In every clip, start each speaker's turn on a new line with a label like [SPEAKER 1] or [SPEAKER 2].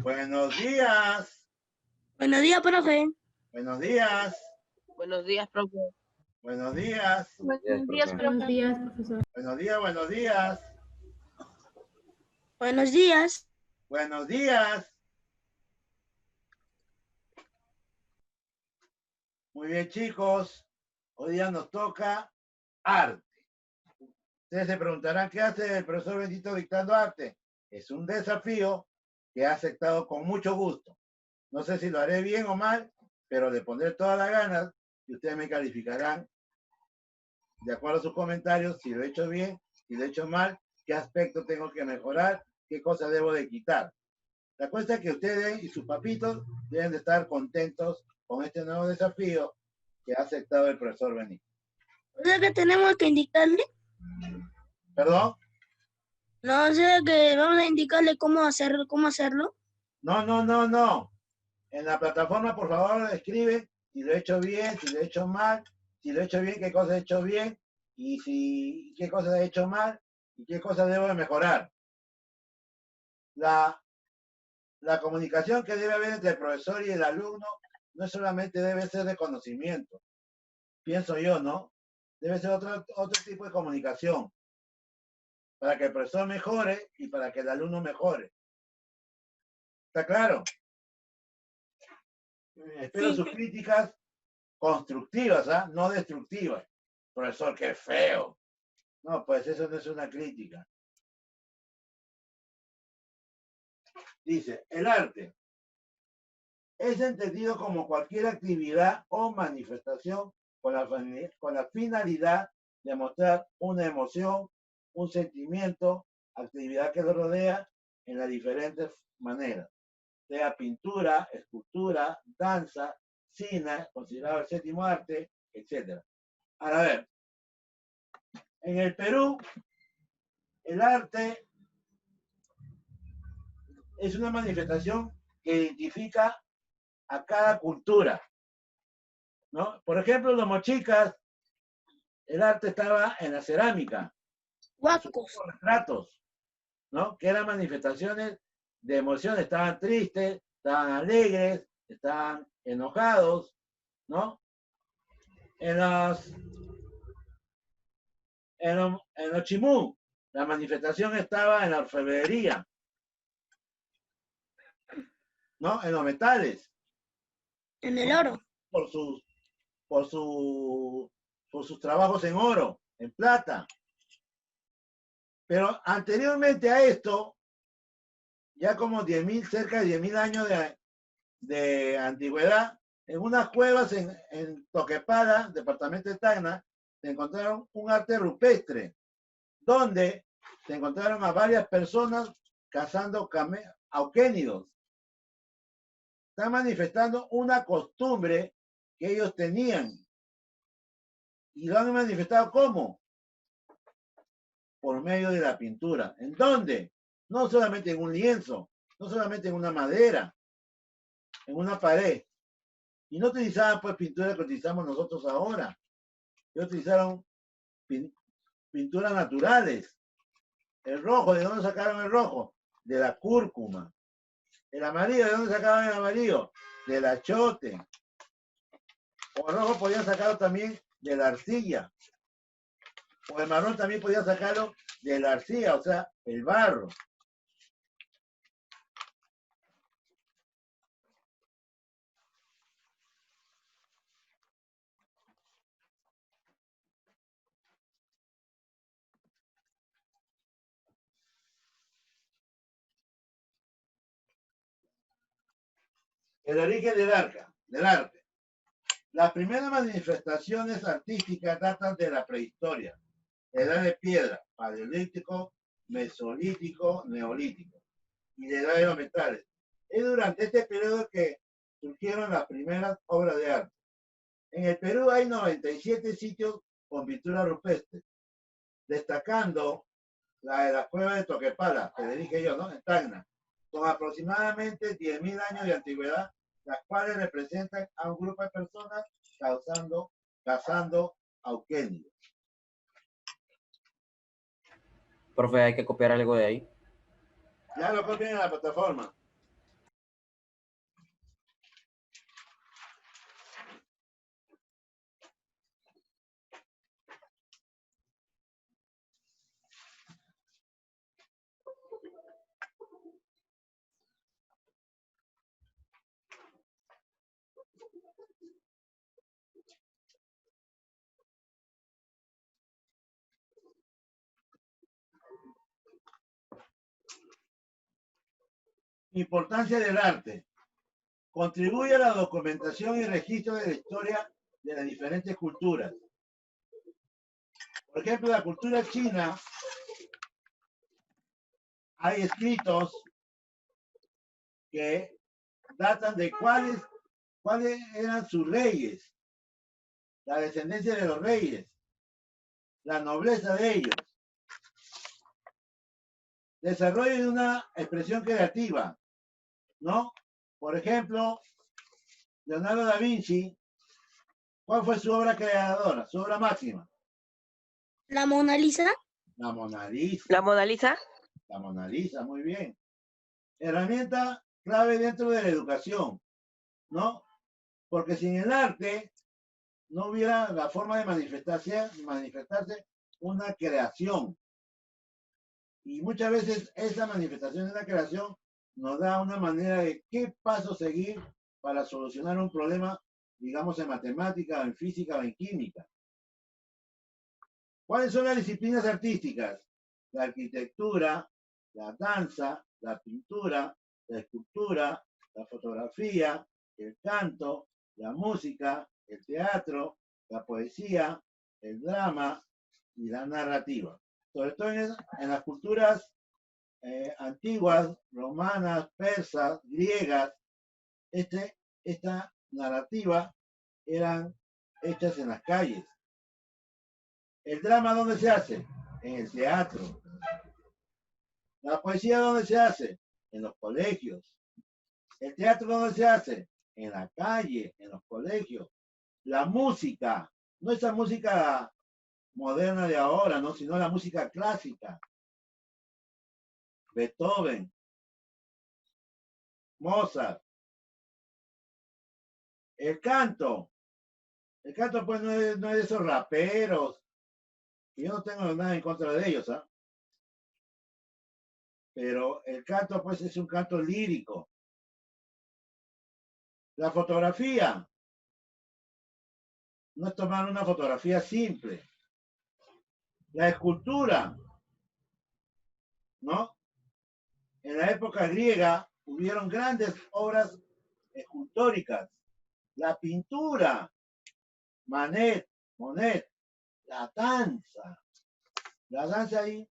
[SPEAKER 1] Buenos días.
[SPEAKER 2] Buenos días, profe.
[SPEAKER 1] Buenos días.
[SPEAKER 3] Buenos días, profe.
[SPEAKER 1] Buenos días.
[SPEAKER 3] Buenos días, profe.
[SPEAKER 4] Buenos días, profesor.
[SPEAKER 1] Buenos días, buenos días.
[SPEAKER 2] Buenos días.
[SPEAKER 1] Buenos días. Muy bien, chicos. Hoy día nos toca arte. Ustedes se preguntarán, ¿qué hace el profesor Bendito dictando arte? Es un desafío que he aceptado con mucho gusto. No sé si lo haré bien o mal, pero le pondré todas las ganas y ustedes me calificarán de acuerdo a sus comentarios, si lo he hecho bien, si lo he hecho mal, qué aspecto tengo que mejorar, qué cosas debo de quitar. La cosa es que ustedes y sus papitos deben de estar contentos con este nuevo desafío que ha aceptado el profesor Benito.
[SPEAKER 2] ¿O sea que tenemos que indicarle?
[SPEAKER 1] ¿Perdón?
[SPEAKER 2] No, o sea que vamos a indicarle cómo hacerlo.
[SPEAKER 1] No. En la plataforma, por favor, escribe si lo he hecho bien, si lo he hecho mal, si lo he hecho bien, qué cosas he hecho bien, y si qué cosas he hecho mal, y qué cosas debo de mejorar. La comunicación que debe haber entre el profesor y el alumno no solamente debe ser de conocimiento, pienso yo, ¿no? Debe ser otro tipo de comunicación para que el profesor mejore y para que el alumno mejore. ¿Está claro? Espero
[SPEAKER 2] Sí.
[SPEAKER 1] sus críticas constructivas, ¿ah? No destructivas. Profesor, qué feo. No, pues eso no es una crítica. Dice, el arte es entendido como cualquier actividad o manifestación con la finalidad de mostrar una emoción, un sentimiento, actividad que lo rodea en las diferentes maneras, sea pintura, escultura, danza, cine, considerado el séptimo arte, etc. Ahora, a ver, en el Perú, el arte es una manifestación que identifica a cada cultura, ¿no? Por ejemplo, los mochicas, el arte estaba en la cerámica, en sus
[SPEAKER 2] Huacos.
[SPEAKER 1] retratos, ¿no? Que eran manifestaciones de emociones, estaban tristes, estaban alegres, estaban enojados, ¿no? En los chimú, la manifestación estaba en la orfebrería, ¿no? En los metales,
[SPEAKER 2] En el oro.
[SPEAKER 1] por sus, por su, por sus trabajos en oro, en plata. Pero anteriormente a esto, ya como 10.000, cerca de 10.000 años de antigüedad, en unas cuevas en Toquepala, departamento de Tacna, se encontraron un arte rupestre, donde se encontraron a varias personas cazando auquénidos. Están manifestando una costumbre que ellos tenían. Y lo han manifestado ¿cómo? Por medio de la pintura. ¿En dónde? No solamente en un lienzo, no solamente en una madera, en una pared. Y no utilizaban pues pintura que utilizamos nosotros ahora. Ellos utilizaron pinturas naturales. El rojo, ¿de dónde sacaron el rojo? De la cúrcuma. El amarillo, ¿de dónde sacaban el amarillo? Del achote. O el rojo podía sacarlo también de la arcilla. O el marrón también podía sacarlo de la arcilla, o sea, el barro. El origen del arte. Las primeras manifestaciones artísticas datan de la prehistoria, edad de piedra, paleolítico, mesolítico, neolítico y de edad de los metales. Es durante este periodo que surgieron las primeras obras de arte. En el Perú hay 97 sitios con pintura rupestre, destacando la de la cueva de Toquepala, que le dije yo, ¿no? En Tacna, con aproximadamente 10.000 años de antigüedad, las cuales representan a un grupo de personas cazando auquénidos.
[SPEAKER 5] Profe, hay que copiar algo de ahí.
[SPEAKER 1] Ya lo copian en la plataforma. Importancia del arte. Contribuye a la documentación y registro de la historia de las diferentes culturas. Por ejemplo, la cultura china, hay escritos que datan de cuáles eran sus reyes, la descendencia de los reyes, la nobleza de ellos. Desarrollo de una expresión creativa, ¿no? Por ejemplo, Leonardo da Vinci, ¿cuál fue su obra creadora, su obra máxima?
[SPEAKER 2] La Mona Lisa.
[SPEAKER 1] La Mona Lisa.
[SPEAKER 3] ¿La Mona Lisa?
[SPEAKER 1] La Mona Lisa, muy bien. Herramienta clave dentro de la educación, ¿no? Porque sin el arte no hubiera la forma de manifestarse una creación. Y muchas veces esa manifestación de la creación nos da una manera de qué paso seguir para solucionar un problema, digamos, en matemática, en física o en química. ¿Cuáles son las disciplinas artísticas? La arquitectura, la danza, la pintura, la escultura, la fotografía, el canto, la música, el teatro, la poesía, el drama y la narrativa. Sobre todo en las culturas antiguas, romanas, persas, griegas, esta narrativa eran hechas en las calles. ¿El drama dónde se hace? En el teatro. ¿La poesía dónde se hace? En los colegios. ¿El teatro dónde se hace? En la calle, en los colegios. La música, no esa música moderna de ahora, ¿no? Sino la música clásica. Beethoven, Mozart. El canto pues no es de esos raperos. Y yo no tengo nada en contra de ellos, ¿ah? Pero el canto pues es un canto lírico. La fotografía no es tomar una fotografía simple. La escultura, ¿no? En la época griega hubieron grandes obras escultóricas. La pintura, Monet, la danza ahí.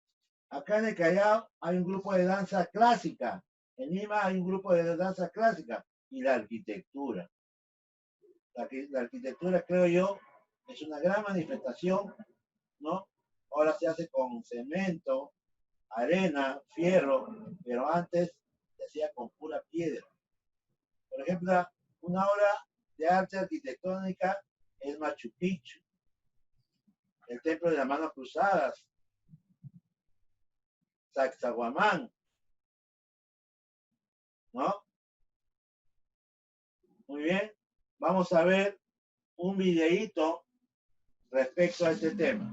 [SPEAKER 1] Acá en el Callao hay un grupo de danza clásica. En Lima hay un grupo de danza clásica. Y la arquitectura. La arquitectura, creo yo, es una gran manifestación, ¿no? Ahora se hace con cemento, arena, fierro, pero antes se hacía con pura piedra. Por ejemplo, una obra de arte arquitectónica es Machu Picchu, el templo de las manos cruzadas, Sacsayhuamán, ¿no? Muy bien, vamos a ver un videíto respecto a este tema.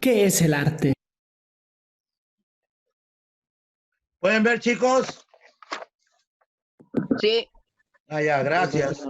[SPEAKER 4] ¿Qué es el arte?
[SPEAKER 1] ¿Pueden ver, chicos?
[SPEAKER 3] Sí.
[SPEAKER 1] Ah, ya, gracias.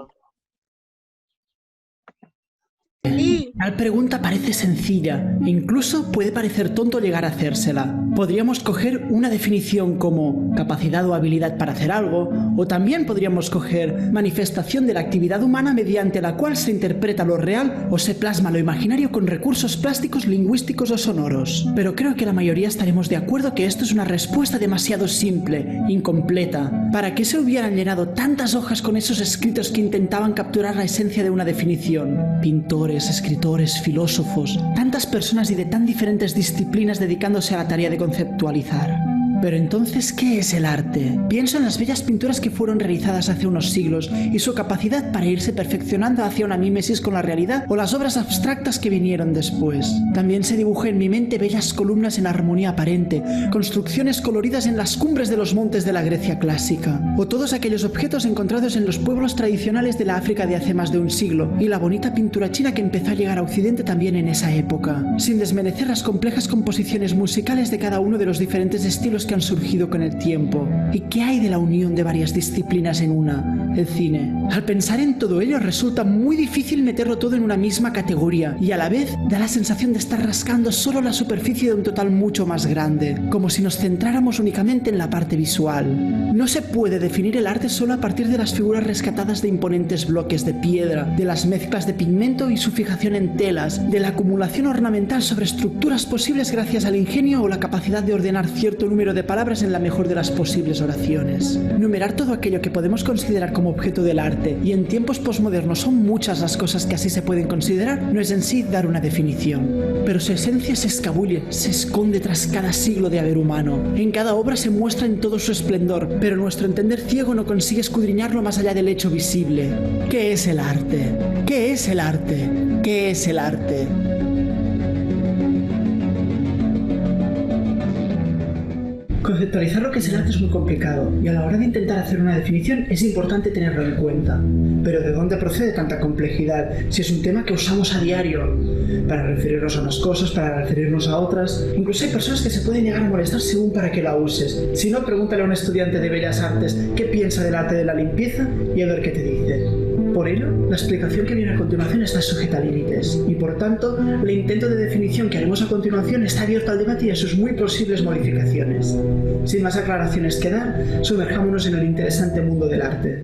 [SPEAKER 2] Sí.
[SPEAKER 4] Tal pregunta parece sencilla e incluso puede parecer tonto llegar a hacérsela. Podríamos coger una definición como capacidad o habilidad para hacer algo, o también podríamos coger manifestación de la actividad humana mediante la cual se interpreta lo real o se plasma lo imaginario con recursos plásticos, lingüísticos o sonoros. Pero creo que la mayoría estaremos de acuerdo que esto es una respuesta demasiado simple, incompleta. ¿Para qué se hubieran llenado tantas hojas con esos escritos que intentaban capturar la esencia de una definición? Pintores, escritores, filósofos, tantas personas y de tan diferentes disciplinas dedicándose a la tarea de conceptualizar. Pero entonces, ¿qué es el arte? Pienso en las bellas pinturas que fueron realizadas hace unos siglos y su capacidad para irse perfeccionando hacia una mímesis con la realidad, o las obras abstractas que vinieron después. También se dibujan en mi mente bellas columnas en armonía aparente, construcciones coloridas en las cumbres de los montes de la Grecia clásica, o todos aquellos objetos encontrados en los pueblos tradicionales de la África de hace más de un siglo, y la bonita pintura china que empezó a llegar a Occidente también en esa época, sin desmerecer las complejas composiciones musicales de cada uno de los diferentes estilos que han surgido con el tiempo. ¿Y qué hay de la unión de varias disciplinas en una? El cine. Al pensar en todo ello resulta muy difícil meterlo todo en una misma categoría, y a la vez da la sensación de estar rascando solo la superficie de un total mucho más grande, como si nos centráramos únicamente en la parte visual. No se puede definir el arte solo a partir de las figuras rescatadas de imponentes bloques de piedra, de las mezclas de pigmento y su fijación en telas, de la acumulación ornamental sobre estructuras posibles gracias al ingenio o la capacidad de ordenar cierto número de palabras en la mejor de las posibles oraciones. Numerar todo aquello que podemos considerar como objeto del arte, y en tiempos posmodernos son muchas las cosas que así se pueden considerar, no es en sí dar una definición. Pero su esencia se escabulle, se esconde tras cada siglo de haber humano. En cada obra se muestra en todo su esplendor, pero nuestro entender ciego no consigue escudriñarlo más allá del hecho visible. ¿Qué es el arte? ¿Qué es el arte? ¿Qué es el arte? Conceptualizar lo que es el arte es muy complicado, y a la hora de intentar hacer una definición es importante tenerlo en cuenta. Pero ¿de dónde procede tanta complejidad si es un tema que usamos a diario? Para referirnos a unas cosas, para referirnos a otras. Incluso hay personas que se pueden llegar a molestar según para qué la uses. Si no, pregúntale a un estudiante de Bellas Artes qué piensa del arte de la limpieza y a ver qué te dice. Por ello, la explicación que viene a continuación está sujeta a límites, y por tanto, el intento de definición que haremos a continuación está abierto al debate y a sus muy posibles modificaciones. Sin más aclaraciones que dar, sumerjámonos en el interesante mundo del arte.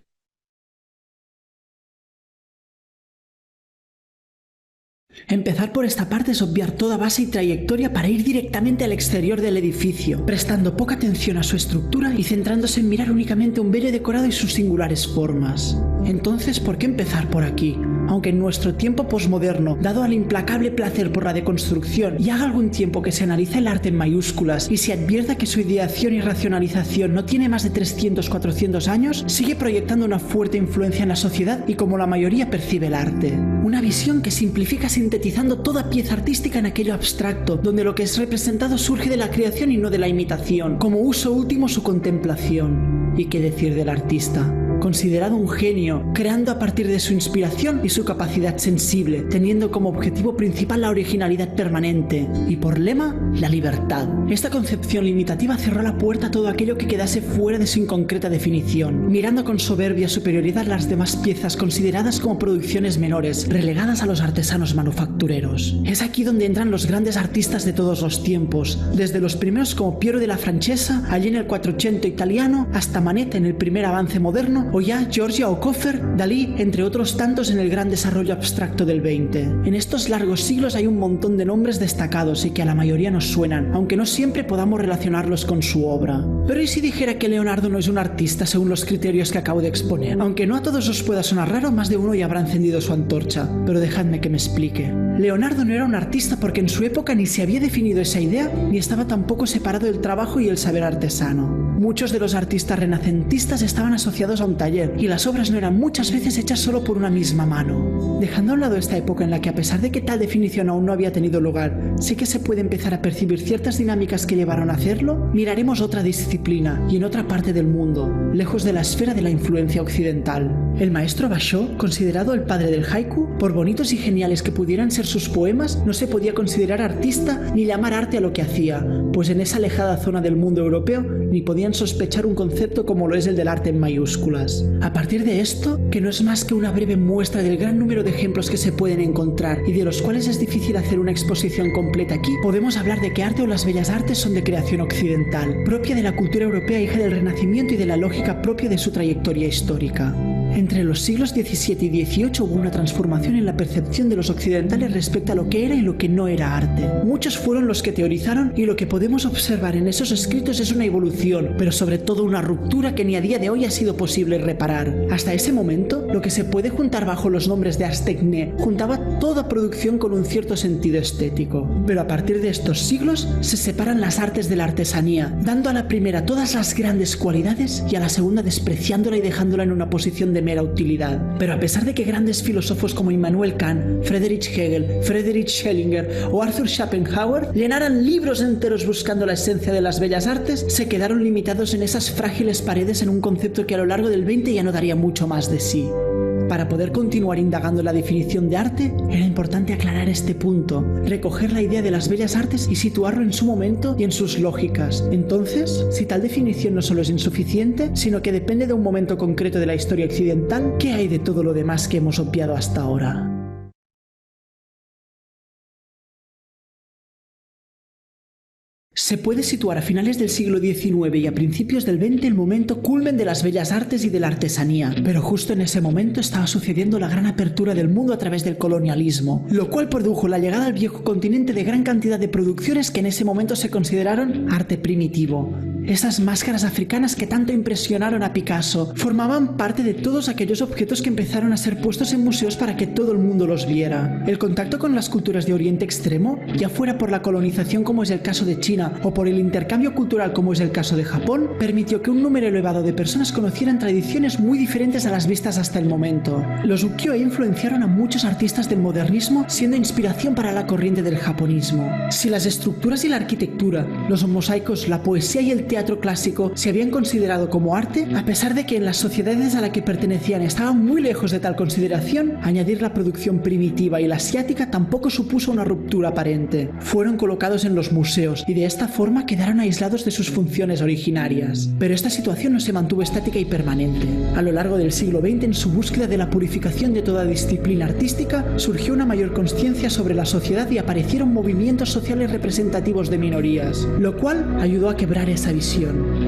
[SPEAKER 4] Empezar por esta parte es obviar toda base y trayectoria para ir directamente al exterior del edificio, prestando poca atención a su estructura y centrándose en mirar únicamente un bello decorado y sus singulares formas. Entonces, ¿por qué empezar por aquí? Aunque en nuestro tiempo posmoderno, dado al implacable placer por la deconstrucción, y haga algún tiempo que se analiza el arte en mayúsculas y se advierta que su ideación y racionalización no tiene más de 300-400 años, sigue proyectando una fuerte influencia en la sociedad y como la mayoría percibe el arte. Una visión que simplifica sintetizando toda pieza artística en aquello abstracto, donde lo que es representado surge de la creación y no de la imitación, como uso último su contemplación. ¿Y qué decir del artista? Considerado un genio, creando a partir de su inspiración y su capacidad sensible, teniendo como objetivo principal la originalidad permanente y por lema, la libertad. Esta concepción limitativa cerró la puerta a todo aquello que quedase fuera de su inconcreta definición, mirando con soberbia superioridad las demás piezas consideradas como producciones menores, relegadas a los artesanos manufactureros. Es aquí donde entran los grandes artistas de todos los tiempos, desde los primeros como Piero della Francesa, allí en el 400 italiano, hasta Manet en el primer avance moderno, o ya Giorgia o Koffer, Dalí, entre otros tantos en el gran desarrollo abstracto del 20. En estos largos siglos hay un montón de nombres destacados y que a la mayoría nos suenan, aunque no siempre podamos relacionarlos con su obra. Pero ¿y si dijera que Leonardo no es un artista según los criterios que acabo de exponer? Aunque no a todos os pueda sonar raro, más de uno ya habrá encendido su antorcha, pero dejadme que me explique. Leonardo no era un artista porque en su época ni se había definido esa idea, ni estaba tampoco separado del trabajo y el saber artesano. Muchos de los artistas renacentistas estaban asociados a un taller, y las obras no eran muchas veces hechas solo por una misma mano. Dejando a un lado esta época en la que a pesar de que tal definición aún no había tenido lugar, sí que se puede empezar a percibir ciertas dinámicas que llevaron a hacerlo, miraremos otra disciplina, y en otra parte del mundo, lejos de la esfera de la influencia occidental. El maestro Basho, considerado el padre del haiku, por bonitos y geniales que pudieran ser sus poemas, no se podía considerar artista ni llamar arte a lo que hacía, pues en esa alejada zona del mundo europeo ni podían hacían sospechar un concepto como lo es el del arte en mayúsculas. A partir de esto, que no es más que una breve muestra del gran número de ejemplos que se pueden encontrar y de los cuales es difícil hacer una exposición completa aquí, podemos hablar de que arte o las bellas artes son de creación occidental, propia de la cultura europea hija del Renacimiento y de la lógica propia de su trayectoria histórica. Entre los siglos XVII y XVIII hubo una transformación en la percepción de los occidentales respecto a lo que era y lo que no era arte. Muchos fueron los que teorizaron y lo que podemos observar en esos escritos es una evolución, pero sobre todo una ruptura que ni a día de hoy ha sido posible reparar. Hasta ese momento, lo que se puede juntar bajo los nombres de ars technique juntaba toda producción con un cierto sentido estético. Pero a partir de estos siglos se separan las artes de la artesanía, dando a la primera todas las grandes cualidades y a la segunda despreciándola y dejándola en una posición de mera utilidad. Pero a pesar de que grandes filósofos como Immanuel Kant, Friedrich Hegel, Friedrich Schellinger o Arthur Schopenhauer llenaran libros enteros buscando la esencia de las bellas artes, se quedaron limitados en esas frágiles paredes en un concepto que a lo largo del XX ya no daría mucho más de sí. Para poder continuar indagando la definición de arte, era importante aclarar este punto, recoger la idea de las bellas artes y situarlo en su momento y en sus lógicas. Entonces, si tal definición no solo es insuficiente, sino que depende de un momento concreto de la historia occidental, ¿qué hay de todo lo demás que hemos obviado hasta ahora? Se puede situar a finales del siglo XIX y a principios del XX el momento culmen de las bellas artes y de la artesanía, pero justo en ese momento estaba sucediendo la gran apertura del mundo a través del colonialismo, lo cual produjo la llegada al viejo continente de gran cantidad de producciones que en ese momento se consideraron arte primitivo. Esas máscaras africanas que tanto impresionaron a Picasso formaban parte de todos aquellos objetos que empezaron a ser puestos en museos para que todo el mundo los viera. El contacto con las culturas de Oriente Extremo, ya fuera por la colonización como es el caso de China o por el intercambio cultural como es el caso de Japón, permitió que un número elevado de personas conocieran tradiciones muy diferentes a las vistas hasta el momento. Los ukiyo-e influenciaron a muchos artistas del modernismo, siendo inspiración para la corriente del japonismo. Si las estructuras y la arquitectura, los mosaicos, la poesía y el teatro clásico se habían considerado como arte, a pesar de que en las sociedades a las que pertenecían estaban muy lejos de tal consideración, añadir la producción primitiva y la asiática tampoco supuso una ruptura aparente. Fueron colocados en los museos y de esta forma quedaron aislados de sus funciones originarias. Pero esta situación no se mantuvo estática y permanente. A lo largo del siglo XX, en su búsqueda de la purificación de toda disciplina artística, surgió una mayor conciencia sobre la sociedad y aparecieron movimientos sociales representativos de minorías, lo cual ayudó a quebrar esa visión.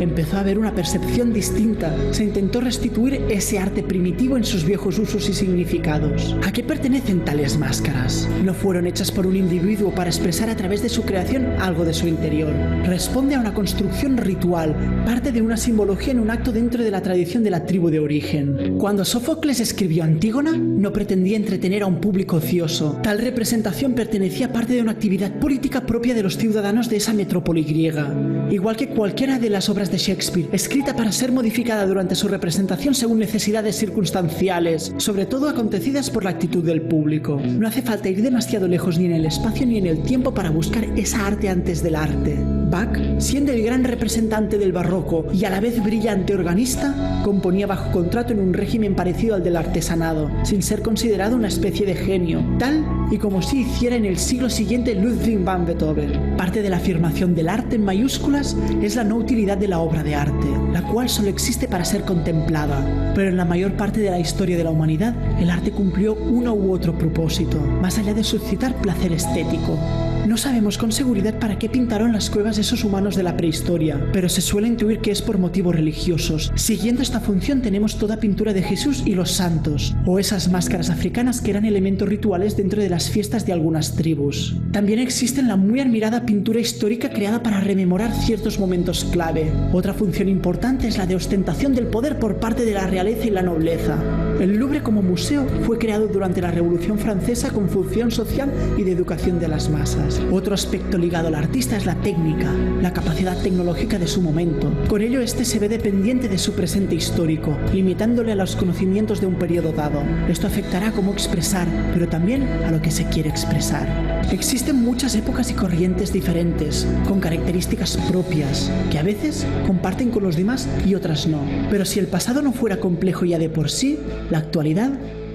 [SPEAKER 4] Empezó a haber una percepción distinta, se intentó restituir ese arte primitivo en sus viejos usos y significados. ¿A qué pertenecen tales máscaras? No fueron hechas por un individuo para expresar a través de su creación algo de su interior. Responde a una construcción ritual, parte de una simbología en un acto dentro de la tradición de la tribu de origen. Cuando Sófocles escribió Antígona, no pretendía entretener a un público ocioso. Tal representación pertenecía a parte de una actividad política propia de los ciudadanos de esa metrópoli griega. Igual que cualquiera de las obras de Shakespeare, escrita para ser modificada durante su representación según necesidades circunstanciales, sobre todo acontecidas por la actitud del público. No hace falta ir demasiado lejos ni en el espacio ni en el tiempo para buscar esa arte antes del arte. Bach, siendo el gran representante del barroco y a la vez brillante organista, componía bajo contrato en un régimen parecido al del artesanado, sin ser considerado una especie de genio, tal y como si hiciera en el siglo siguiente Ludwig van Beethoven. Parte de la afirmación del arte en mayúsculas es la no utilidad de la obra de arte, la cual solo existe para ser contemplada. Pero en la mayor parte de la historia de la humanidad, el arte cumplió uno u otro propósito, más allá de suscitar placer estético. No sabemos con seguridad para qué pintaron las cuevas esos humanos de la prehistoria, pero se suele intuir que es por motivos religiosos. Siguiendo esta función tenemos toda pintura de Jesús y los santos, o esas máscaras africanas que eran elementos rituales dentro de las fiestas de algunas tribus. También existe la muy admirada pintura histórica creada para rememorar ciertos momentos clave. Otra función importante es la de ostentación del poder por parte de la realeza y la nobleza. El Louvre como museo fue creado durante la Revolución Francesa con función social y de educación de las masas. Otro aspecto ligado al artista es la técnica, la capacidad tecnológica de su momento. Con ello este se ve dependiente de su presente histórico, limitándole a los conocimientos de un periodo dado. Esto afectará a cómo expresar, pero también a lo que se quiere expresar. Existen muchas épocas y corrientes diferentes, con características propias, que a veces comparten con los demás y otras no. Pero si el pasado no fuera complejo ya de por sí, la actualidad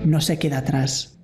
[SPEAKER 4] no se queda atrás.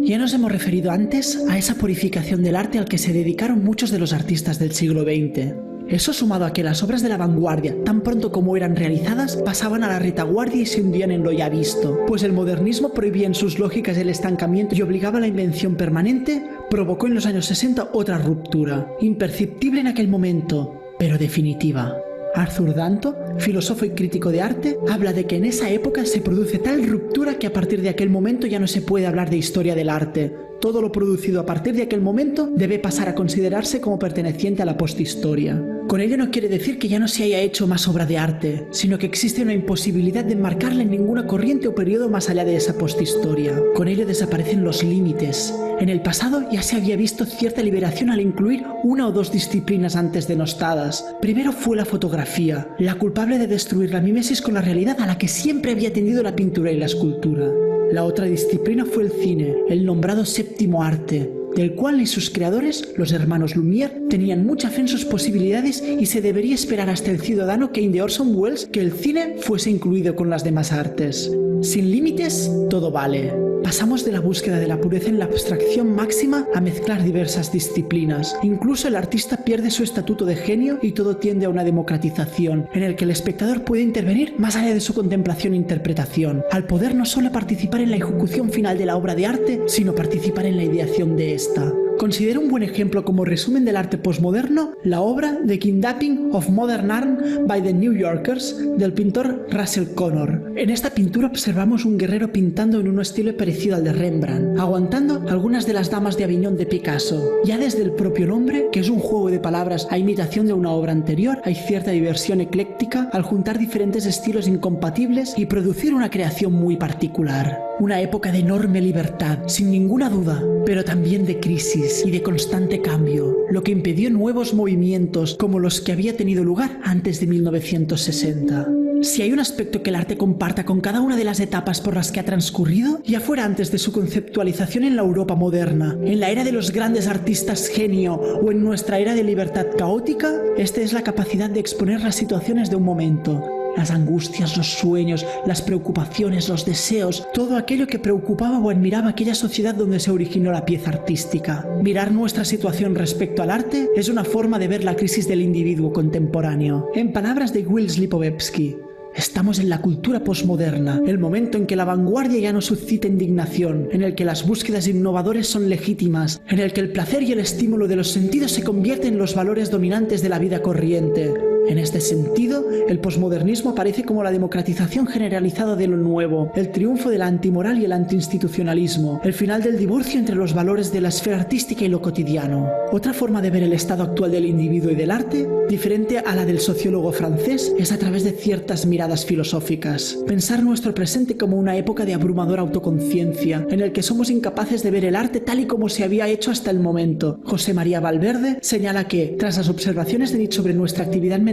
[SPEAKER 4] Ya nos hemos referido antes a esa purificación del arte al que se dedicaron muchos de los artistas del siglo XX. Eso sumado a que las obras de la vanguardia, tan pronto como eran realizadas, pasaban a la retaguardia y se hundían en lo ya visto, pues el modernismo prohibía en sus lógicas el estancamiento y obligaba a la invención permanente, provocó en los años 60 otra ruptura, imperceptible en aquel momento, pero definitiva. Arthur Danto, filósofo y crítico de arte, habla de que en esa época se produce tal ruptura que a partir de aquel momento ya no se puede hablar de historia del arte. Todo lo producido a partir de aquel momento debe pasar a considerarse como perteneciente a la posthistoria. Con ello no quiere decir que ya no se haya hecho más obra de arte, sino que existe una imposibilidad de enmarcarla en ninguna corriente o periodo más allá de esa posthistoria. Con ello desaparecen los límites. En el pasado ya se había visto cierta liberación al incluir una o dos disciplinas antes denostadas. Primero fue la fotografía, la culpable de destruir la mimesis con la realidad a la que siempre había tendido la pintura y la escultura. La otra disciplina fue el cine, el nombrado séptimo arte, del cual y sus creadores, los hermanos Lumière, tenían mucha fe en sus posibilidades y se debería esperar hasta el ciudadano Kane de Orson Welles que el cine fuese incluido con las demás artes. Sin límites, todo vale. Pasamos de la búsqueda de la pureza en la abstracción máxima a mezclar diversas disciplinas. Incluso el artista pierde su estatuto de genio y todo tiende a una democratización, en el que el espectador puede intervenir más allá de su contemplación e interpretación, al poder no solo participar en la ejecución final de la obra de arte, sino participar en la ideación de esta. Considero un buen ejemplo como resumen del arte postmoderno la obra The Kidnapping of Modern Art by the New Yorkers del pintor Russell Connor. En esta pintura observamos un guerrero pintando en un estilo parecido al de Rembrandt, aguantando algunas de las damas de Aviñón de Picasso. Ya desde el propio nombre, que es un juego de palabras a imitación de una obra anterior, hay cierta diversión ecléctica al juntar diferentes estilos incompatibles y producir una creación muy particular. Una época de enorme libertad, sin ninguna duda, pero también de crisis y de constante cambio, lo que impidió nuevos movimientos como los que había tenido lugar antes de 1960. Si hay un aspecto que el arte comparta con cada una de las etapas por las que ha transcurrido, ya fuera antes de su conceptualización en la Europa moderna, en la era de los grandes artistas genio o en nuestra era de libertad caótica, esta es la capacidad de exponer las situaciones de un momento. Las angustias, los sueños, las preocupaciones, los deseos, todo aquello que preocupaba o admiraba aquella sociedad donde se originó la pieza artística. Mirar nuestra situación respecto al arte es una forma de ver la crisis del individuo contemporáneo. En palabras de Will Lipovetsky, estamos en la cultura posmoderna, el momento en que la vanguardia ya no suscita indignación, en el que las búsquedas innovadoras son legítimas, en el que el placer y el estímulo de los sentidos se convierten en los valores dominantes de la vida corriente. En este sentido, el posmodernismo aparece como la democratización generalizada de lo nuevo, el triunfo de la antimoral y el antiinstitucionalismo, el final del divorcio entre los valores de la esfera artística y lo cotidiano. Otra forma de ver el estado actual del individuo y del arte, diferente a la del sociólogo francés, es a través de ciertas miradas filosóficas. Pensar nuestro presente como una época de abrumadora autoconciencia, en el que somos incapaces de ver el arte tal y como se había hecho hasta el momento. José María Valverde señala que, tras las observaciones de Nietzsche sobre nuestra actividad mental,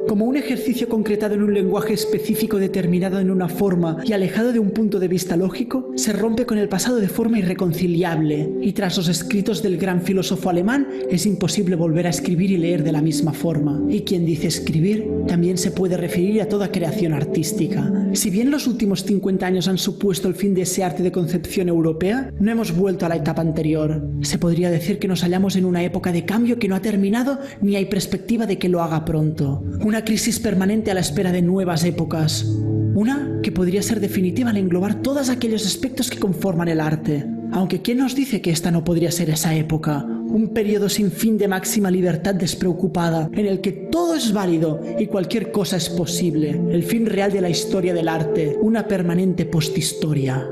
[SPEAKER 4] como un ejercicio concretado en un lenguaje específico determinado en una forma y alejado de un punto de vista lógico, se rompe con el pasado de forma irreconciliable, y tras los escritos del gran filósofo alemán es imposible volver a escribir y leer de la misma forma. Y quien dice escribir también se puede referir a toda creación artística. Si bien los últimos 50 años han supuesto el fin de ese arte de concepción europea, no hemos vuelto a la etapa anterior. Se podría decir que nos hallamos en una época de cambio que no ha terminado ni hay perspectiva de que lo haga pronto. Una crisis permanente a la espera de nuevas épocas. Una que podría ser definitiva al englobar todos aquellos aspectos que conforman el arte. Aunque ¿quién nos dice que esta no podría ser esa época? Un periodo sin fin de máxima libertad despreocupada, en el que todo es válido y cualquier cosa es posible. El fin real de la historia del arte, una permanente posthistoria.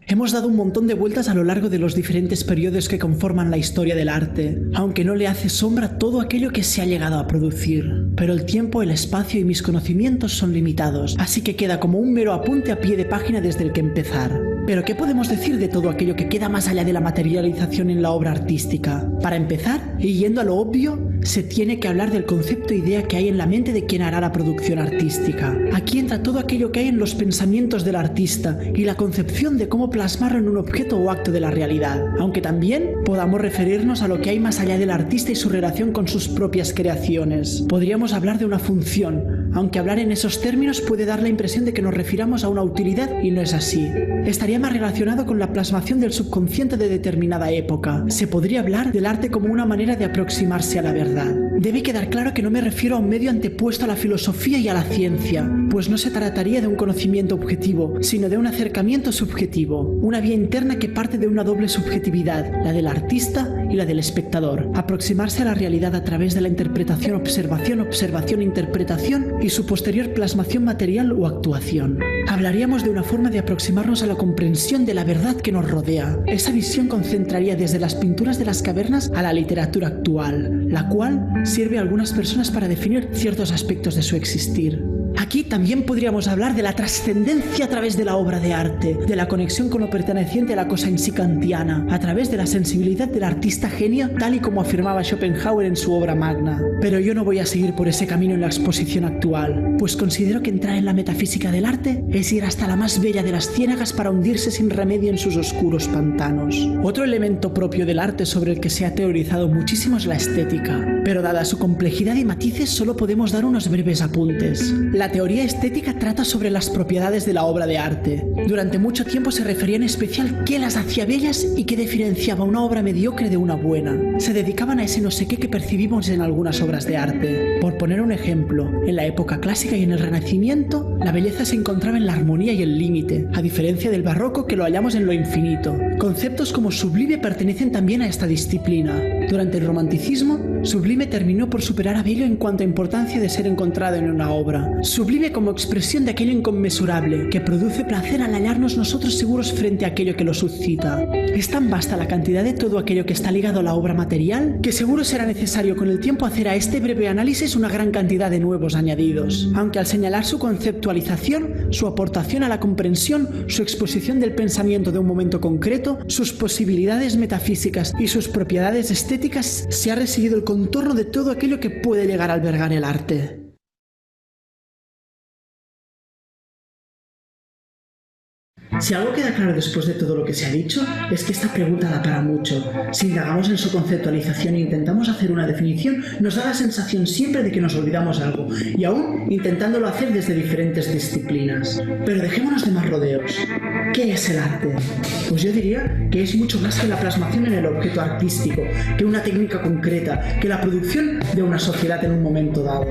[SPEAKER 4] Hemos dado un montón de vueltas a lo largo de los diferentes periodos que conforman la historia del arte, aunque no le hace sombra todo aquello que se ha llegado a producir. Pero el tiempo, el espacio y mis conocimientos son limitados, así que queda como un mero apunte a pie de página desde el que empezar. Pero ¿qué podemos decir de todo aquello que queda más allá de la materialización en la obra artística? Para empezar, y yendo a lo obvio, se tiene que hablar del concepto e idea que hay en la mente de quien hará la producción artística. Aquí entra todo aquello que hay en los pensamientos del artista y la concepción de cómo plasmarlo en un objeto o acto de la realidad, aunque también podamos referirnos a lo que hay más allá del artista y su relación con sus propias creaciones. Podríamos hablar de una función, aunque hablar en esos términos puede dar la impresión de que nos refiramos a una utilidad y no es así. Estaría más relacionado con la plasmación del subconsciente de determinada época. Se podría hablar del arte como una manera de aproximarse a la verdad. Debe quedar claro que no me refiero a un medio antepuesto a la filosofía y a la ciencia, pues no se trataría de un conocimiento objetivo, sino de un acercamiento subjetivo, una vía interna que parte de una doble subjetividad, la del artista y la del espectador. Aproximarse a la realidad a través de la interpretación, observación, observación, interpretación y su posterior plasmación material o actuación. Hablaríamos de una forma de aproximarnos a la comprensión de la verdad que nos rodea. Esa visión concentraría desde las pinturas de las cavernas a la literatura actual, la cual sirve a algunas personas para definir ciertos aspectos de su existir. Aquí también podríamos hablar de la trascendencia a través de la obra de arte, de la conexión con lo perteneciente a la cosa en sí kantiana, a través de la sensibilidad del artista genio, tal y como afirmaba Schopenhauer en su obra magna. Pero yo no voy a seguir por ese camino en la exposición actual, pues considero que entrar en la metafísica del arte es ir hasta la más bella de las ciénagas para hundirse sin remedio en sus oscuros pantanos. Otro elemento propio del arte sobre el que se ha teorizado muchísimo es la estética, pero dada su complejidad y matices solo podemos dar unos breves apuntes. La teoría estética trata sobre las propiedades de la obra de arte. Durante mucho tiempo se refería en especial qué las hacía bellas y qué diferenciaba una obra mediocre de una buena. Se dedicaban a ese no sé qué que percibimos en algunas obras de arte. Por poner un ejemplo, en la época clásica y en el Renacimiento, la belleza se encontraba en la armonía y el límite, a diferencia del barroco que lo hallamos en lo infinito. Conceptos como sublime pertenecen también a esta disciplina. Durante el romanticismo, sublime terminó por superar a bello en cuanto a importancia de ser encontrado en una obra. Sublime como expresión de aquello inconmensurable, que produce placer al hallarnos nosotros seguros frente a aquello que lo suscita. Es tan vasta la cantidad de todo aquello que está ligado a la obra material, que seguro será necesario con el tiempo hacer a este breve análisis una gran cantidad de nuevos añadidos. Aunque al señalar su conceptualización, su aportación a la comprensión, su exposición del pensamiento de un momento concreto, sus posibilidades metafísicas y sus propiedades estéticas, se ha residuido el contorno de todo aquello que puede llegar a albergar el arte. Si algo queda claro después de todo lo que se ha dicho, es que esta pregunta da para mucho. Si indagamos en su conceptualización e intentamos hacer una definición, nos da la sensación siempre de que nos olvidamos algo, y aún intentándolo hacer desde diferentes disciplinas. Pero dejémonos de más rodeos. ¿Qué es el arte? Pues yo diría que es mucho más que la plasmación en el objeto artístico, que una técnica concreta, que la producción de una sociedad en un momento dado.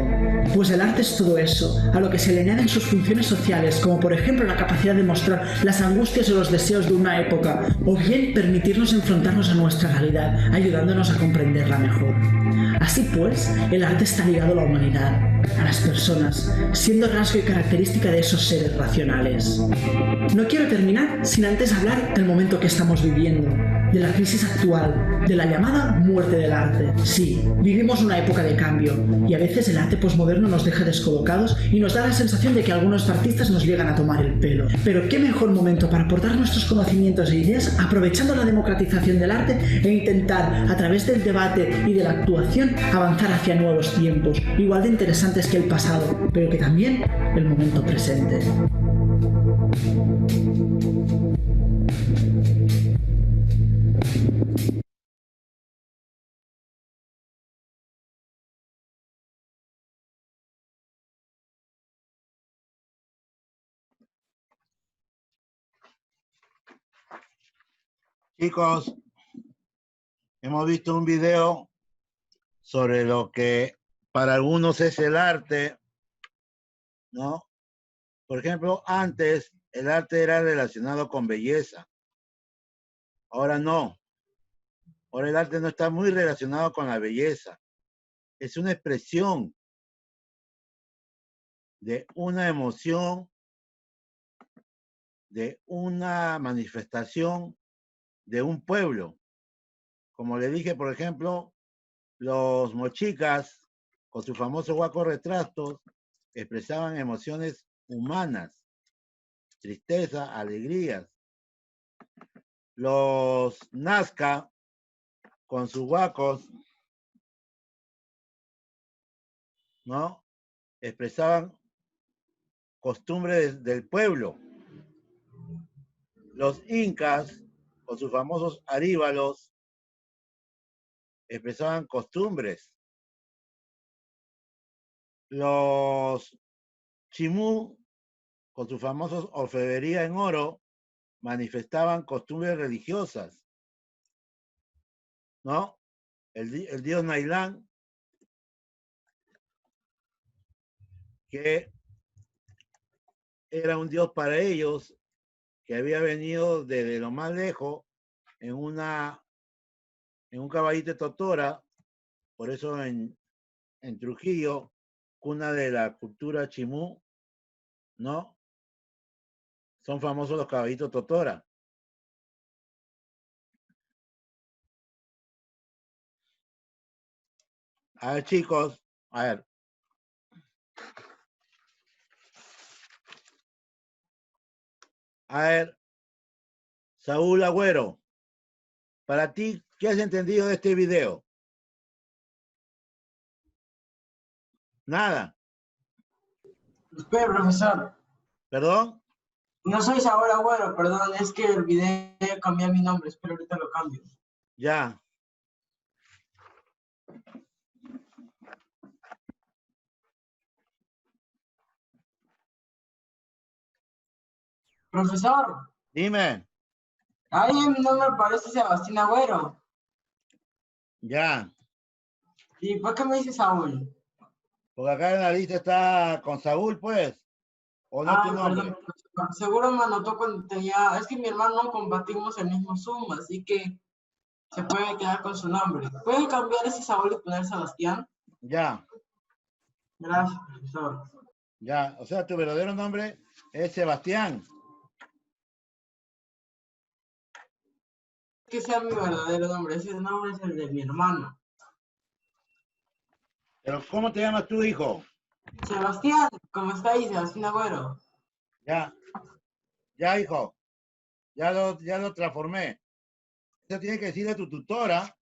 [SPEAKER 4] Pues el arte es todo eso, a lo que se le añaden sus funciones sociales, como por ejemplo la capacidad de mostrar las angustias o los deseos de una época, o bien permitirnos enfrentarnos a nuestra realidad, ayudándonos a comprenderla mejor. Así pues, el arte está ligado a la humanidad, a las personas, siendo rasgo y característica de esos seres racionales. No quiero terminar sin antes hablar del momento que estamos viviendo, de la crisis actual, de la llamada muerte del arte. Sí, vivimos una época de cambio, y a veces el arte posmoderno nos deja descolocados y nos da la sensación de que algunos artistas nos llegan a tomar el pelo. Pero qué mejor momento para aportar nuestros conocimientos e ideas aprovechando la democratización del arte e intentar, a través del debate y de la actuación, avanzar hacia nuevos tiempos, igual de interesantes que el pasado, pero que también el momento presente.
[SPEAKER 1] Chicos, hemos visto un video sobre lo que para algunos es el arte, ¿no? Por ejemplo, antes el arte era relacionado con belleza. Ahora no. Ahora el arte no está muy relacionado con la belleza. Es una expresión de una emoción, de una manifestación de un pueblo. Como le dije, por ejemplo, los mochicas, con sus famosos guacos retratos, expresaban emociones humanas, tristeza, alegrías. Los Nazca, con sus guacos, ¿no? Expresaban costumbres del pueblo. Los incas, con sus famosos aríbalos, expresaban costumbres. Los Chimú, con sus famosos orfebrería en oro, manifestaban costumbres religiosas, ¿no? El dios Nailán, que era un dios para ellos, que había venido desde lo más lejos en un caballito de totora, por eso en Trujillo, cuna de la cultura chimú, ¿no? Son famosos los caballitos totora. A ver, chicos, a ver. A ver, Saúl Agüero, para ti, ¿qué has entendido de este video? Nada.
[SPEAKER 5] Espera, profesor.
[SPEAKER 1] ¿Perdón?
[SPEAKER 5] No soy Saúl Agüero, perdón, es que olvidé cambiar mi nombre, espero ahorita lo cambio.
[SPEAKER 1] Ya.
[SPEAKER 5] Profesor,
[SPEAKER 1] Dime.
[SPEAKER 5] ahí en mi nombre aparece Sebastián Agüero.
[SPEAKER 1] Ya.
[SPEAKER 5] ¿Y por qué me dice Saúl?
[SPEAKER 1] Porque acá en la lista está con Saúl, pues. ¿O no tu nombre?
[SPEAKER 5] Perdón, profesor. Seguro me anotó cuando tenía... Es que mi hermano compartimos el mismo Zoom, así que se puede quedar con su nombre. ¿Puede cambiar ese Saúl y poner Sebastián?
[SPEAKER 1] Ya.
[SPEAKER 5] Gracias, profesor.
[SPEAKER 1] Ya. O sea, tu verdadero nombre es Sebastián.
[SPEAKER 5] Que sea mi verdadero nombre, ese nombre es el de mi hermano.
[SPEAKER 1] Pero ¿cómo te llamas tu hijo?
[SPEAKER 5] Sebastián, ¿cómo está ahí, Sebastián Agüero?
[SPEAKER 1] Ya. Ya, hijo. Ya lo transformé. Eso tiene que decirle a tu tutora,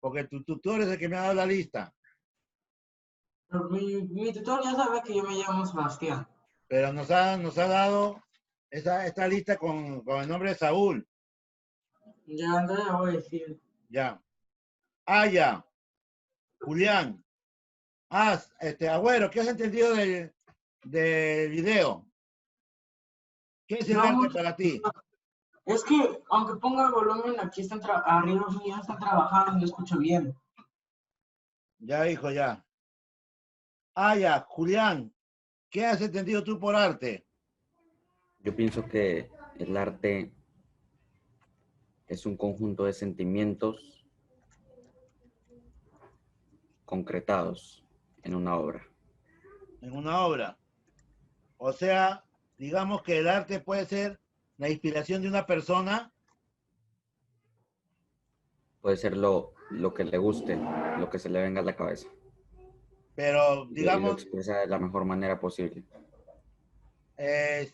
[SPEAKER 1] porque tu tutor es el que me ha dado la lista.
[SPEAKER 5] Pero mi tutor ya sabe que yo me llamo Sebastián.
[SPEAKER 1] Pero nos ha dado esta lista con el nombre de Saúl.
[SPEAKER 5] Ya, entonces le voy a decir.
[SPEAKER 1] Ya. Ya. Julián. Agüero, ¿qué has entendido del video? ¿Qué es el
[SPEAKER 5] No
[SPEAKER 1] arte
[SPEAKER 5] mucho.
[SPEAKER 1] para ti?
[SPEAKER 5] Es que, aunque ponga el volumen, aquí están arriba los niños están trabajando y no escucho bien.
[SPEAKER 1] Ya, hijo, ya. Ya. Julián, ¿qué has entendido tú por arte?
[SPEAKER 6] Yo pienso que el arte es un conjunto de sentimientos concretados en una obra.
[SPEAKER 1] En una obra. O sea, digamos que el arte puede ser la inspiración de una persona.
[SPEAKER 6] Puede ser lo que le guste, lo que se le venga a la cabeza.
[SPEAKER 1] Pero,
[SPEAKER 6] Y lo
[SPEAKER 1] digamos,
[SPEAKER 6] expresa de la mejor manera posible.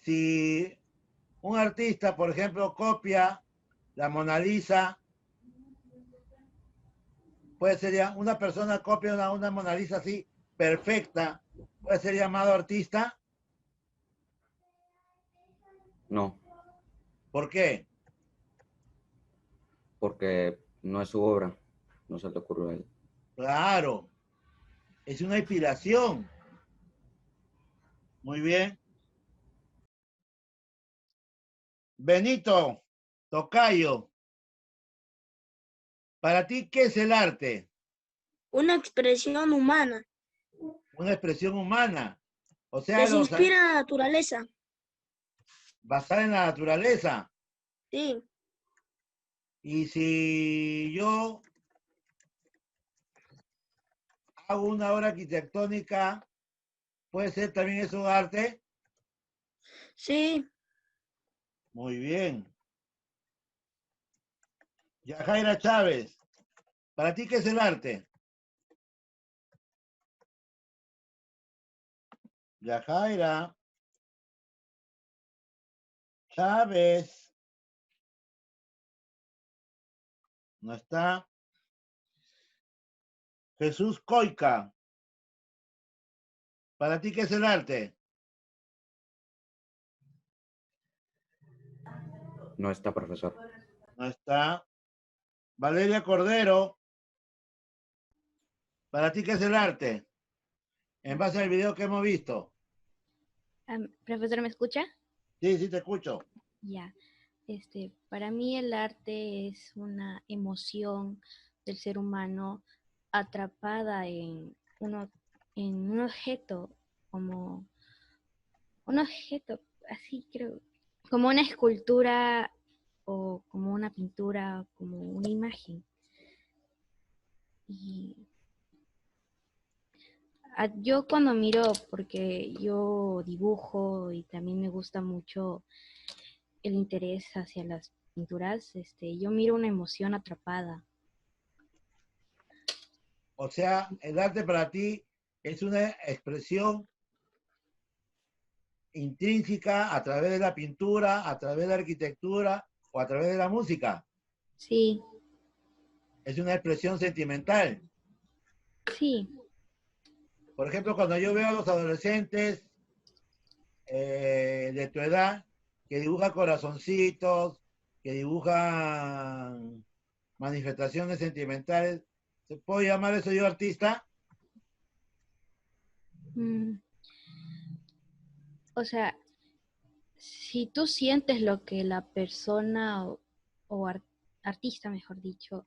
[SPEAKER 1] si un artista, por ejemplo, copia la Mona Lisa, puede ser ya, una persona copia una Mona Lisa así, perfecta, puede ser llamado artista.
[SPEAKER 6] No,
[SPEAKER 1] ¿Por qué?
[SPEAKER 6] porque no es su obra, no se le ocurrió a él.
[SPEAKER 1] Claro, es una inspiración. Muy bien. Benito, tocayo, ¿para ti qué es el arte?
[SPEAKER 2] Una expresión humana
[SPEAKER 1] Una expresión humana. O sea,
[SPEAKER 2] que se inspira en la naturaleza.
[SPEAKER 1] basada en la naturaleza.
[SPEAKER 2] Sí,
[SPEAKER 1] Y si yo hago una obra arquitectónica, ¿puede ser también eso arte?
[SPEAKER 2] sí.
[SPEAKER 1] Muy bien. Yajaira Chávez, ¿para ti qué es el arte? Yajaira Chávez. No está. Jesús Coica, ¿para ti qué es el arte?
[SPEAKER 6] No está, profesor.
[SPEAKER 1] No está. Valeria Cordero, ¿para ti qué es el arte? En base al video que hemos visto.
[SPEAKER 7] Profesor, ¿me escucha?
[SPEAKER 1] Sí, sí te escucho.
[SPEAKER 7] Ya. Para mí el arte es una emoción del ser humano atrapada en un objeto, como un objeto, así creo, como una escultura o como una pintura, como una imagen. Y yo cuando miro, porque yo dibujo y también me gusta mucho el interés hacia las pinturas, yo miro una emoción atrapada.
[SPEAKER 1] O sea, el arte para ti es una expresión intrínseca a través de la pintura, a través de la arquitectura o a través de la música.
[SPEAKER 7] Sí,
[SPEAKER 1] Es una expresión sentimental.
[SPEAKER 7] sí.
[SPEAKER 1] Por ejemplo, cuando yo veo a los adolescentes de tu edad que dibujan corazoncitos, que dibujan manifestaciones sentimentales, ¿se puede llamar eso yo artista?
[SPEAKER 7] O sea, si tú sientes lo que la persona o artista, mejor dicho,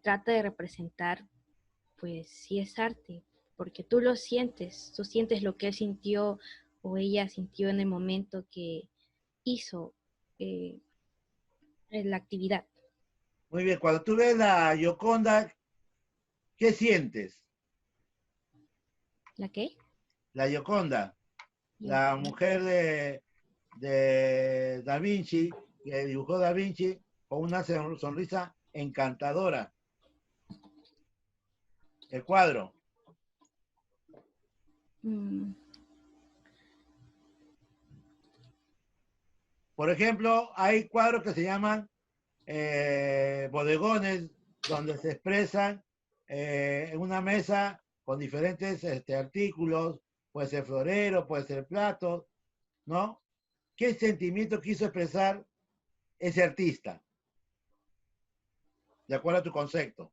[SPEAKER 7] trata de representar, pues sí es arte, porque tú lo sientes, tú sientes lo que él sintió o ella sintió en el momento que hizo eh, la actividad.
[SPEAKER 1] Muy bien, cuando tú ves la Gioconda, ¿qué sientes?
[SPEAKER 7] ¿La qué?
[SPEAKER 1] La Gioconda, la mujer de Da Vinci, que dibujó Da Vinci con una sonrisa encantadora. El cuadro. Por ejemplo, hay cuadros que se llaman bodegones, donde se expresan en una mesa con diferentes artículos, puede ser florero, puede ser platos, ¿no? ¿Qué sentimiento quiso expresar ese artista? De acuerdo a tu concepto.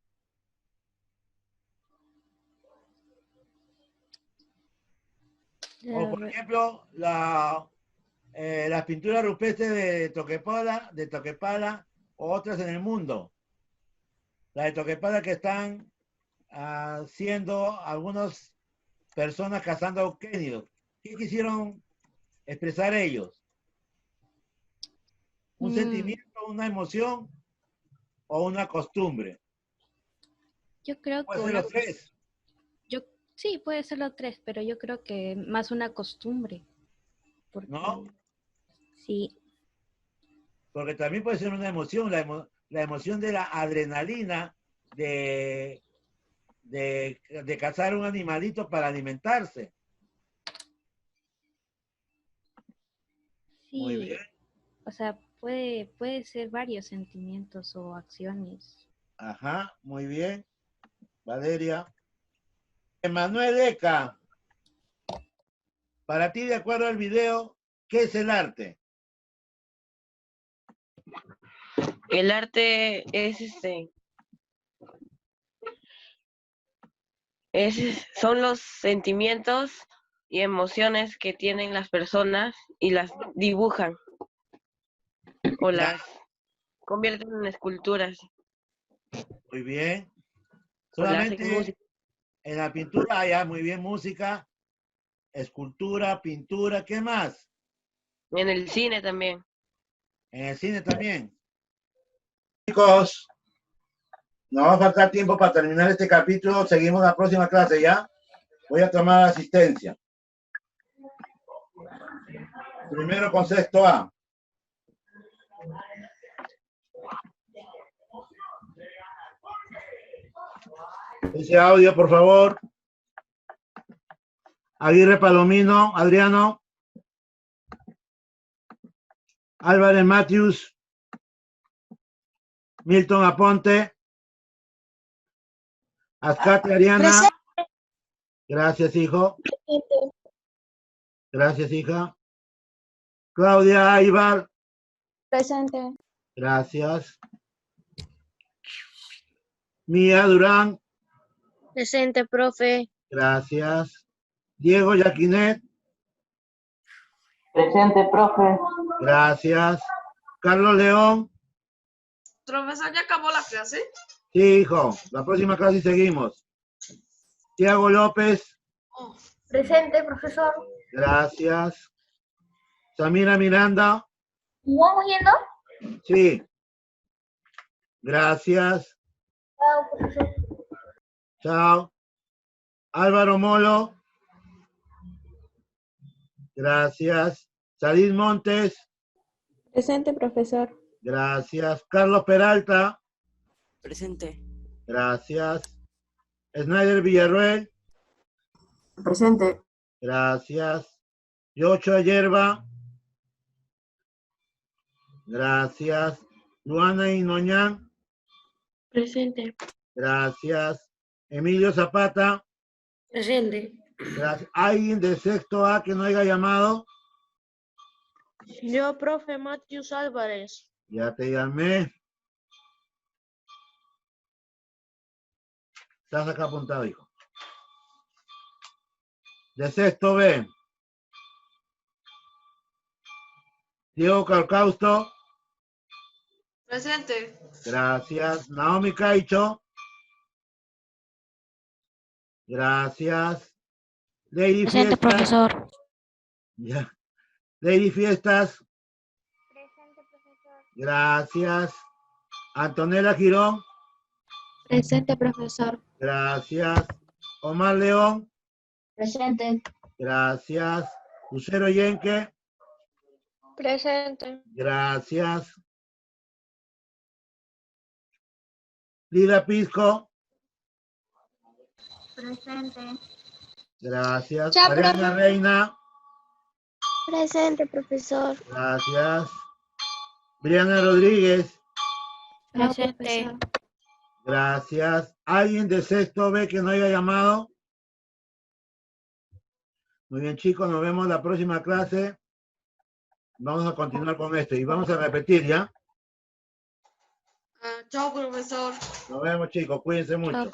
[SPEAKER 1] O por ejemplo, las pinturas rupestres de Toquepala o otras en el mundo. Las de Toquepala que están haciendo algunas personas cazando auquénidos. ¿Qué quisieron expresar ellos? ¿Un sentimiento, una emoción o una costumbre?
[SPEAKER 7] Yo creo
[SPEAKER 1] Puede
[SPEAKER 7] que
[SPEAKER 1] ser los tres.
[SPEAKER 7] sí, puede ser los tres, pero yo creo que más una costumbre. Porque,
[SPEAKER 1] ¿No?
[SPEAKER 7] Sí.
[SPEAKER 1] Porque también puede ser una emoción, la emoción de la adrenalina de cazar un animalito para alimentarse.
[SPEAKER 7] Sí,
[SPEAKER 1] muy bien.
[SPEAKER 7] O sea, puede ser varios sentimientos o acciones.
[SPEAKER 1] Ajá, muy bien. Valeria. Emanuel Eca, para ti, de acuerdo al video, ¿qué es el arte?
[SPEAKER 3] El arte son los sentimientos y emociones que tienen las personas y las dibujan o las convierten en esculturas
[SPEAKER 1] Muy bien.
[SPEAKER 3] o le hacen
[SPEAKER 1] Solamente
[SPEAKER 3] música.
[SPEAKER 1] en la pintura, ya, muy bien, música, escultura, pintura, ¿qué más?
[SPEAKER 3] En el cine también.
[SPEAKER 1] En el cine también. Chicos, nos va a faltar tiempo para terminar este capítulo. Seguimos la próxima clase, ¿ya? Voy a tomar asistencia. Primero con sexto A. Ese audio, por favor. Aguirre Palomino, Adriano. Álvarez Matthews. Milton Aponte. Azcate Ariana.
[SPEAKER 2] Presente.
[SPEAKER 1] Gracias, hijo. Gracias, hija. Claudia Aybar.
[SPEAKER 2] Presente.
[SPEAKER 1] Gracias. Mía Durán.
[SPEAKER 2] Presente, profe.
[SPEAKER 1] Gracias. Diego Yaquinet.
[SPEAKER 5] Presente, profe.
[SPEAKER 1] Gracias. Carlos León.
[SPEAKER 8] Profesor, ¿ya acabó la clase?
[SPEAKER 1] Sí, hijo. La próxima clase seguimos. Tiago López.
[SPEAKER 2] Presente, profesor.
[SPEAKER 1] Gracias. Samira Miranda.
[SPEAKER 2] ¿Vamos yendo?
[SPEAKER 1] Sí. Gracias.
[SPEAKER 2] Chao, profesor.
[SPEAKER 1] Chao. Álvaro Molo. Gracias. Sadid Montes.
[SPEAKER 9] Presente, profesor.
[SPEAKER 1] Gracias. Carlos Peralta.
[SPEAKER 10] Presente.
[SPEAKER 1] Gracias. Snyder Villarruel.
[SPEAKER 5] Presente.
[SPEAKER 1] Gracias. Yocho Yerba. Gracias. Luana Inoñán.
[SPEAKER 2] Presente.
[SPEAKER 1] Gracias. Emilio Zapata.
[SPEAKER 2] Presente.
[SPEAKER 1] Gracias. ¿Alguien de sexto A que no haya llamado?
[SPEAKER 2] Yo, profe Matius Álvarez.
[SPEAKER 1] Ya te llamé. Estás acá apuntado, hijo. De sexto B. Diego Calcausto.
[SPEAKER 8] Presente.
[SPEAKER 1] Gracias. Naomi Caicho. Gracias. Lady
[SPEAKER 2] Presente,
[SPEAKER 1] Fiestas.
[SPEAKER 2] profesor.
[SPEAKER 1] Ya. Lady Fiestas.
[SPEAKER 2] Presente, profesor.
[SPEAKER 1] Gracias. Antonella Girón.
[SPEAKER 2] Presente, profesor.
[SPEAKER 1] Gracias. Omar León.
[SPEAKER 2] Presente.
[SPEAKER 1] Gracias. Lucero Yenque.
[SPEAKER 2] Presente.
[SPEAKER 1] Gracias. Lida Pisco.
[SPEAKER 2] Presente.
[SPEAKER 1] Gracias.
[SPEAKER 2] Ya,
[SPEAKER 1] Mariana
[SPEAKER 2] profe.
[SPEAKER 1] Reina.
[SPEAKER 2] Presente, profesor.
[SPEAKER 1] Gracias. Briana Rodríguez.
[SPEAKER 2] Presente.
[SPEAKER 1] Gracias. ¿Alguien de sexto B que no haya llamado? Muy bien, chicos, nos vemos la próxima clase. Vamos a continuar con esto y vamos a repetir, ¿ya?
[SPEAKER 8] Chao, profesor.
[SPEAKER 1] Nos vemos, chicos. Cuídense mucho.